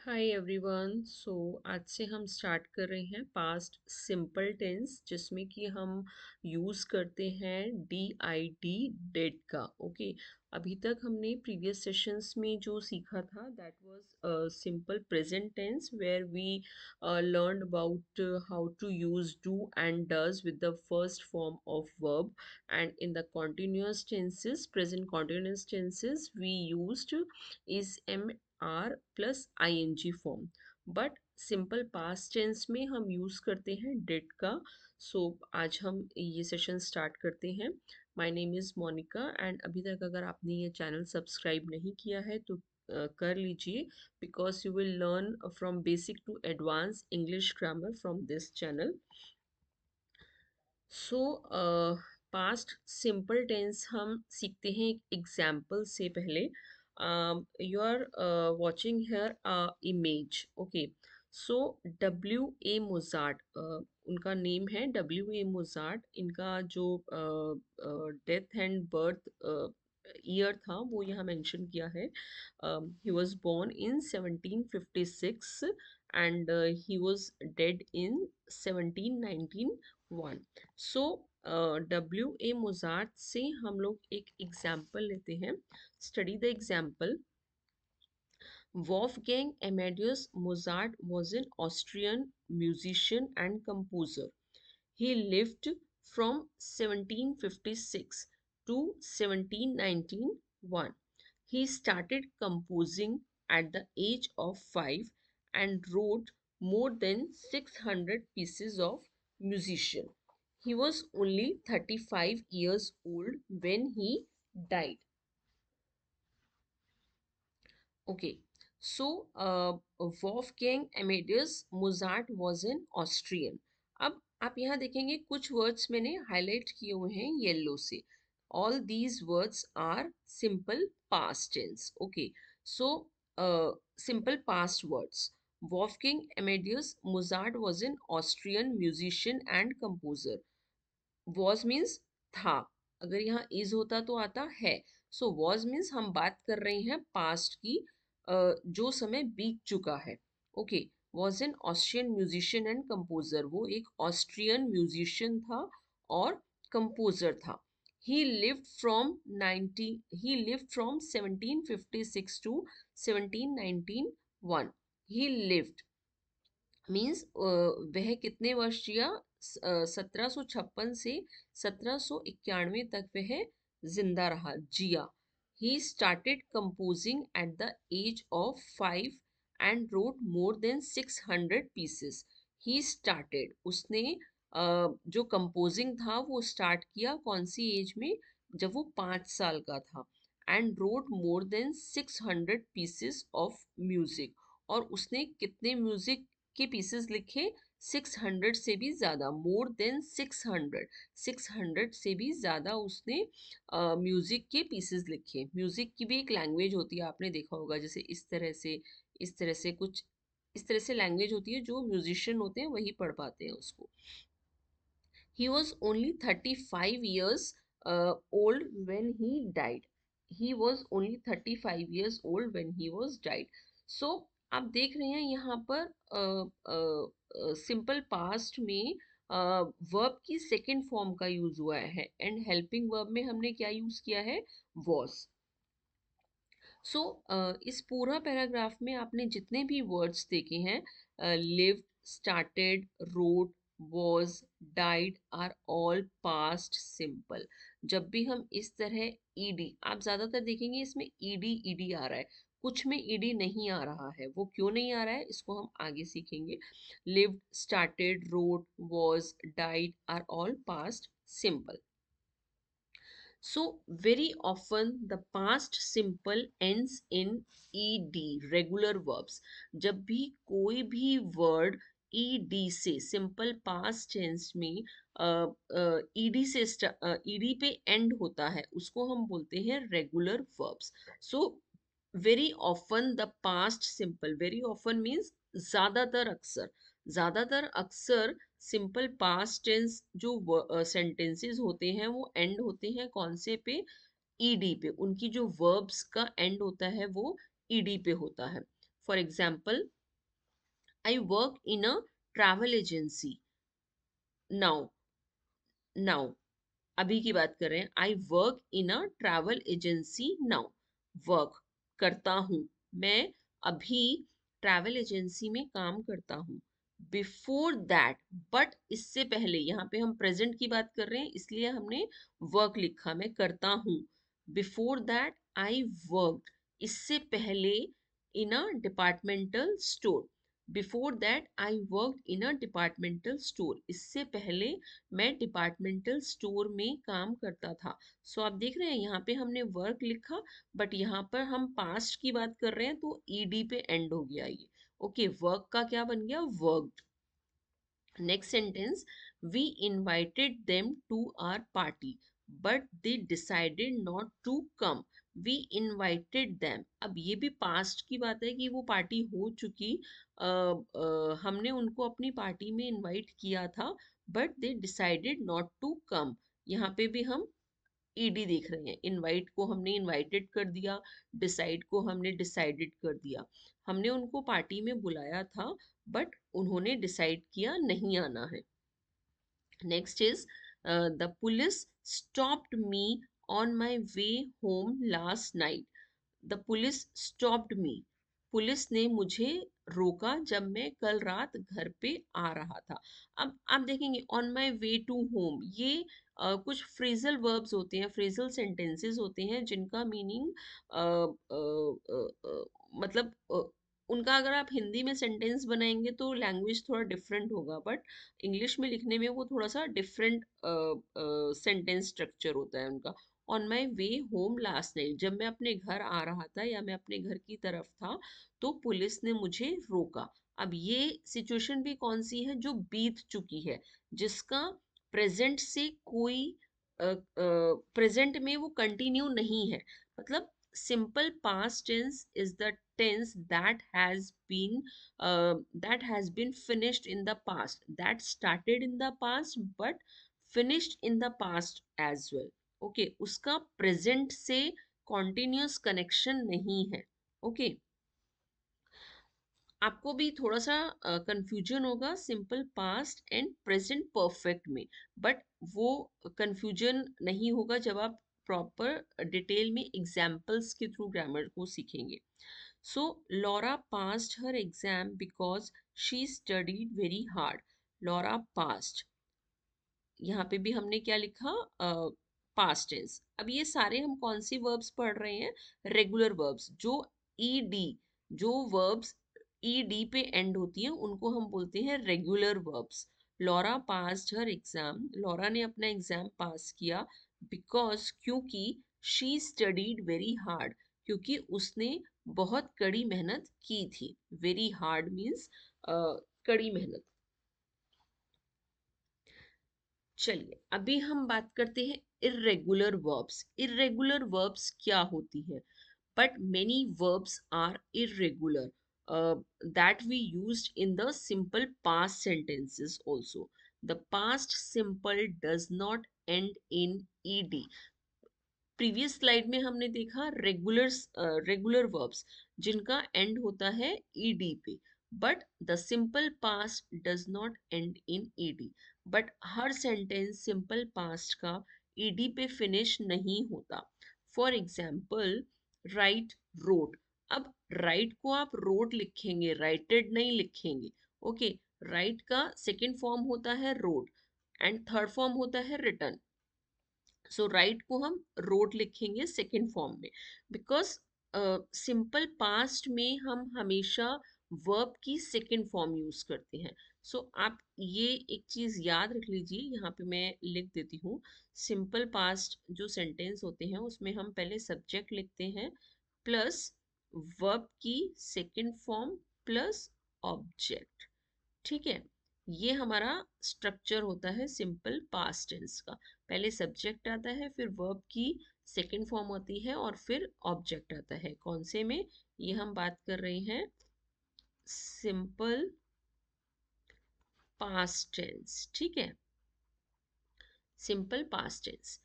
Hi everyone. आज से हम स्टार्ट कर रहे हैं पास्ट सिंपल टेंस, जिसमें कि हम यूज़ करते हैं डी आई डी डेड का। ओके, अभी तक हमने प्रीवियस सेशंस में जो सीखा था that was simple present tense, where we learn about how to use do and does with the first form of verb, and in the continuous tenses, present continuous tenses, we used is am are plus I N G form. But simple past tense में हम use करते हैं did का। आज हम ये session start करते हैं। My name is Monica and अभी तक अगर आपने ये चैनल सब्सक्राइब नहीं किया है तो कर लीजिए, because you will learn from basic to advance English grammar from this channel. So past simple tense हम सीखते हैं एक एग्जाम्पल से पहले। You are watching here image. Okay, so W A Mozart, उनका नेम है डब्ल्यू ए मोजार्ट। इनका जो डेथ एंड बर्थ ईयर था वो यहाँ मेंशन किया है। He was born in 1756 and he was dead in 1791। So W A Mozart से हम लोग एक एग्जाम्पल लेते हैं। Study the example. Wolfgang Amadeus Mozart was an Austrian musician and composer. He lived from 1756 to 1791. He started composing at the age of 5 and wrote more than 600 pieces of musician. He was only 35 years old when he died. Okay, so Wolfgang Amadeus Mozart was an Austrian. अब आप यहाँ देखेंगे कुछ words मैंने highlight किए हुए हैं yellow से. All these words are simple past tense. Okay, so simple past words. Wolfgang Amadeus Mozart was an Austrian musician and composer. Was means था, अगर यहाँ इज होता तो आता है. सो वॉज मीन्स हम बात कर रहे हैं पास्ट की, जो समय बीत चुका है. Okay, was an Austrian musician and composer, वो एक ऑस्ट्रियन म्यूजिशियन था और कंपोजर था. he lived from 90 he lived from 1756 to 1791. he lived means वह कितने वर्ष जिया. 1756 से 1791 तक वह जिंदा रहा, जिया. He started composing at the age of 5 and wrote more than 600 pieces. He started, उसने जो कंपोजिंग था वो स्टार्ट किया कौन सी एज में, जब वो 5 साल का था. And wrote more than 600 pieces of music, और उसने कितने म्यूजिक के पीसेस लिखे, 600 से भी ज़्यादा, मोर देन 600, 600 से भी ज़्यादा उसने म्यूज़िक के पीसेस लिखे. म्यूज़िक की भी एक लैंग्वेज होती है, आपने देखा होगा, जैसे इस तरह से कुछ इस तरह से लैंग्वेज होती है, जो म्यूजिशियन होते हैं वही पढ़ पाते हैं उसको. He was only 35 years old when he died. He was only 35 years old when he was died. So आप देख रहे हैं यहाँ पर सिंपल पास्ट में वर्ब की सेकेंड फॉर्म का यूज हुआ है, एंड हेल्पिंग वर्ब में हमने क्या यूज किया है, वॉज. सो इस पूरा पैराग्राफ में आपने जितने भी वर्ड्स देखे हैं, lived, started, wrote, was, died, are all past simple. जब भी हम इस तरह ईडी, आप ज्यादातर देखेंगे इसमें ईडी ईडी आ रहा है, कुछ में ईडी नहीं आ रहा है. वो क्यों नहीं आ रहा है इसको हम आगे सीखेंगे. Lived, started, wrote, was, died are all past simple. So very often the past simple ends in ed, regular verbs. जब भी कोई भी word ed से सिंपल पास्ट टेंस में ed से ed पे एंड होता है, उसको हम बोलते हैं regular verbs. So very often the past simple, very often means ज्यादातर अक्सर, ज्यादातर अक्सर सिंपल पास्ट टेंस जो सेंटेंसेस होते हैं वो एंड होते हैं कौन से पे, ईडी पे. उनकी जो वर्ब्स का एंड होता है वो ईडी पे होता है. For example, I work in a travel agency. Now, now अभी की बात कर रहे हैं, आई work in a travel agency now. Work, करता हूँ, मैं अभी ट्रैवल एजेंसी में काम करता हूँ। बिफोर दैट, बट इससे पहले, यहाँ पे हम प्रेजेंट की बात कर रहे हैं इसलिए हमने वर्क लिखा, मैं करता हूँ। बिफोर दैट आई वर्क, इससे पहले in a departmental store. Before that I work in a departmental store, इससे पहले मैं डिपार्टमेंटल स्टोर में काम करता था। सो आप देख रहे हैं यहाँ पे हमने वर्क लिखा, बट यहाँ पर हम पास्ट की बात कर रहे हैं तो ईडी पे एंड हो गया ये। ओके, वर्क का क्या बन गया, worked. Next sentence, we invited them to our party but they decided not to come. We invited them, अब ये भी पास्ट की बात है कि वो पार्टी हो चुकी, हमने उनको अपनी पार्टी में इनवाइट किया था, but they decided not to come. यहाँ पे भी हम ईडी देख रहे हैं, इनवाइट को हमने इनवाइटेड कर दिया, डिसाइड को हमने डिसाइडेड कर दिया। हमने उनको पार्टी में बुलाया था, बट उन्होंने डिसाइड किया नहीं आना है। Next is, the police stopped me on my way home last night. The police stopped me, police ने मुझे रोका जब मैं कल रात घर पे आ रहा था। अब आप देखेंगे on my way to home, ये कुछ फ्रेजल वर्ब्स होते हैं, फ्रेजल सेंटेंसेस होते हैं जिनका मीनिंग मतलब उनका अगर आप हिंदी में सेंटेंस बनाएंगे तो लैंग्वेज थोड़ा डिफरेंट होगा, बट इंग्लिश में लिखने में वो थोड़ा सा डिफरेंट सेंटेंस स्ट्रक्चर होता है उनका। On my way home last night, जब मैं अपने घर आ रहा था या मैं अपने घर की तरफ था तो पुलिस ने मुझे रोका। अब ये सिचुएशन भी कौन सी है, जो बीत चुकी है, जिसका प्रेजेंट से कोई प्रेजेंट में वो कंटिन्यू नहीं है। मतलब simple past tense is the tense that has been finished in the past, that started in the past but finished in the past as well. Okay, उसका प्रेजेंट से कॉन्टिन्यूस कनेक्शन नहीं है। Okay, आपको भी थोड़ा सा कंफ्यूजन होगा simple past and present perfect में, बट वो कंफ्यूजन नहीं होगा जब आप प्रॉपर डिटेल में एग्जाम्पल्स के थ्रू ग्रामर को सीखेंगे। So Laura passed her exam because she studied very hard. Laura past, यहाँ पे भी हमने क्या लिखा, पास्ट टेंस। अब ये सारे हम कौन सी वर्ब्स पढ़ रहे हैं, रेगुलर वर्ब्स, जो ईडी, जो वर्ब्स ईडी पे एंड होती हैं उनको हम बोलते हैं regular verbs. Laura passed her exam, Laura ने अपना एग्जाम पास किया, बिकॉज, क्योंकि, शी स्टडीड वेरी हार्ड, क्योंकि उसने बहुत कड़ी मेहनत की थी। वेरी हार्ड मीन्स कड़ी मेहनत। चलिए अभी हम बात करते हैं इर्रेगुलर वर्ब्स। इर्रेगुलर वर्ब्स क्या होती है, but many verbs are irregular that we used in the simple past sentences also. The past simple does not end in ed. Previous slide में हमने देखा रेगुलर वर्ब्स जिनका एंड होता है ED पे, but the simple past does not end in ED. But हर sentence simple past का ED पे फिनिश नहीं होता। For example, write, wrote. अब राइट को आप रोट लिखेंगे, राइटेड नहीं लिखेंगे। ओके, राइट का सेकेंड फॉर्म होता है रोट एंड थर्ड फॉर्म होता है रिटन। सो राइट को हम रोट लिखेंगे सेकेंड फॉर्म में, बिकॉज सिंपल पास्ट में हम हमेशा वर्ब की सेकेंड फॉर्म यूज करते हैं। सो आप ये एक चीज याद रख लीजिए, यहाँ पे मैं लिख देती हूँ। सिंपल पास्ट जो सेंटेंस होते हैं उसमें हम पहले सब्जेक्ट लिखते हैं प्लस वर्ब की सेकेंड फॉर्म प्लस ऑब्जेक्ट। ठीक है, ये हमारा स्ट्रक्चर होता है सिंपल पास्ट टेंस का। पहले सब्जेक्ट आता है, फिर वर्ब की सेकेंड फॉर्म होती है और फिर ऑब्जेक्ट आता है। कौन से में, ये हम बात कर रहे हैं सिंपल पास्ट टेंस। ठीक है, सिंपल पास्ट टेंस।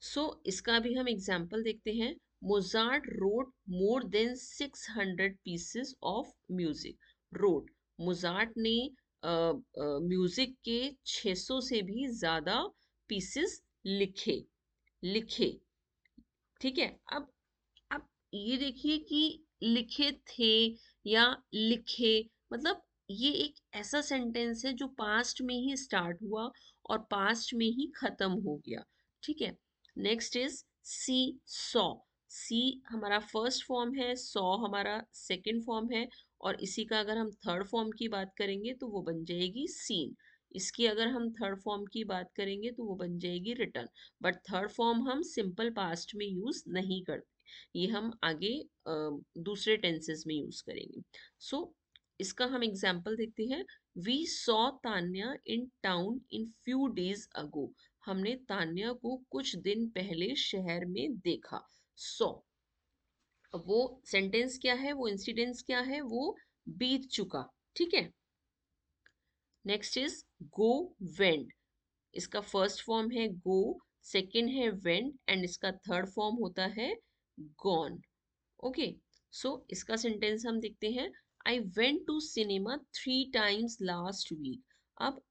सो इसका भी हम एग्जाम्पल देखते हैं। Mozart wrote more than 600 pieces of music. Wrote, Mozart ने म्यूजिक के 600 से भी ज्यादा पीसेस लिखे लिखे ठीक है। अब ये देखिए कि लिखे थे या लिखे, मतलब ये एक ऐसा सेंटेंस है जो पास्ट में ही स्टार्ट हुआ और पास्ट में ही खत्म हो गया। ठीक है। Next is see saw. See हमारा फर्स्ट फॉर्म है, सॉ हमारा सेकंड फॉर्म है, और इसी का अगर हम थर्ड फॉर्म की बात करेंगे तो वो बन जाएगी सीन। इसकी अगर हम थर्ड फॉर्म की बात करेंगे तो वो बन जाएगी रिटर्न। बट थर्ड फॉर्म हम सिंपल पास्ट में यूज नहीं करते, ये हम आगे दूसरे टेंसेस में यूज करेंगे। सो इसका हम एग्जाम्पल देखते हैं। We saw Tanya in town in few days ago. हमने तान्या को कुछ दिन पहले शहर में देखा। सॉ अब वो सेंटेंस क्या है, वो इंसिडेंस क्या है, वो बीत चुका। ठीक है। Next is go went. इसका फर्स्ट फॉर्म है गो, सेकंड है वेंट, एंड इसका थर्ड फॉर्म होता है गॉन। ओके। सो इसका सेंटेंस हम देखते हैं। I went to cinema 3 times last week. अब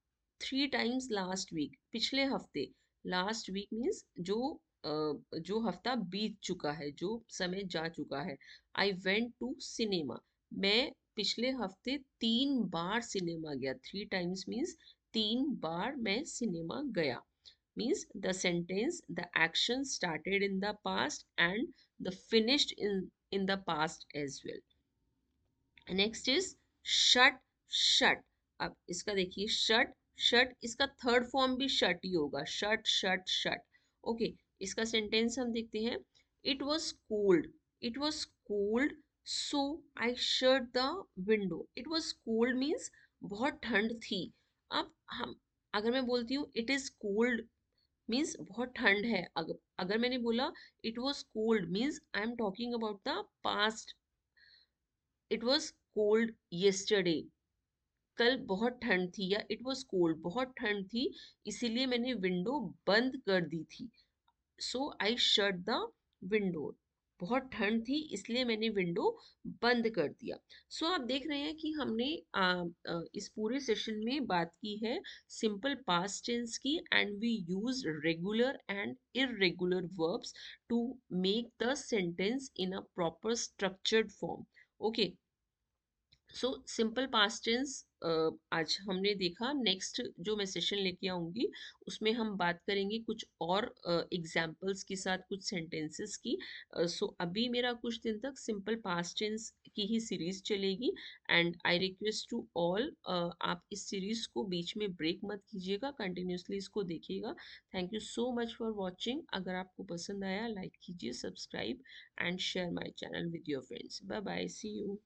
3 times लास्ट वीक, पिछले हफ्ते। लास्ट वीक मीन्स जो हफ्ता बीत चुका है, जो समय जा चुका है। आई वेंट टू सिनेमा, मैं पिछले हफ्ते 3 बार सिनेमा गया। 3 times मीन्स 3 बार मैं सिनेमा गया। Means the sentence, the action started in the past and the finished in the past as well. Next is shut shut। अब इसका देखिए shut shut, इसका थर्ड फॉर्म भी shut ही होगा, shut shut shut। ओके। इसका sentence हम देखते हैं। it was cold, it was cold, so I shut the window। it was cold means बहुत ठंड थी। अब हम अगर मैं बोलती हूँ it is cold मीन्स बहुत ठंड है, अगर मैंने बोला it was cold means I am talking about the past. It was cold yesterday, कल बहुत ठंड थी, या इट वॉज कोल्ड बहुत ठंड थी इसीलिए मैंने विंडो बंद कर दी थी। सो आई शट द विंडो, बहुत ठंड थी इसलिए मैंने विंडो बंद कर दिया। सो आप देख रहे हैं कि हमने इस पूरे सेशन में बात की है सिंपल पास्ट टेंस की, and we use regular and irregular verbs to make the sentence in a proper structured form. Okay. So simple past tense आज हमने देखा। नेक्स्ट जो मैं सेशन लेके आऊँगी उसमें हम बात करेंगे कुछ और एग्जाम्पल्स के साथ, कुछ सेंटेंसेस की। सो अभी मेरा कुछ दिन तक सिंपल पास्ट टेंस की ही सीरीज चलेगी, and I request to all आप इस सीरीज को बीच में ब्रेक मत कीजिएगा, कंटिन्यूसली इसको देखिएगा। Thank you so much for watching. अगर आपको पसंद आया लाइक कीजिए, subscribe and share my channel with your friends. Bye bye, see you.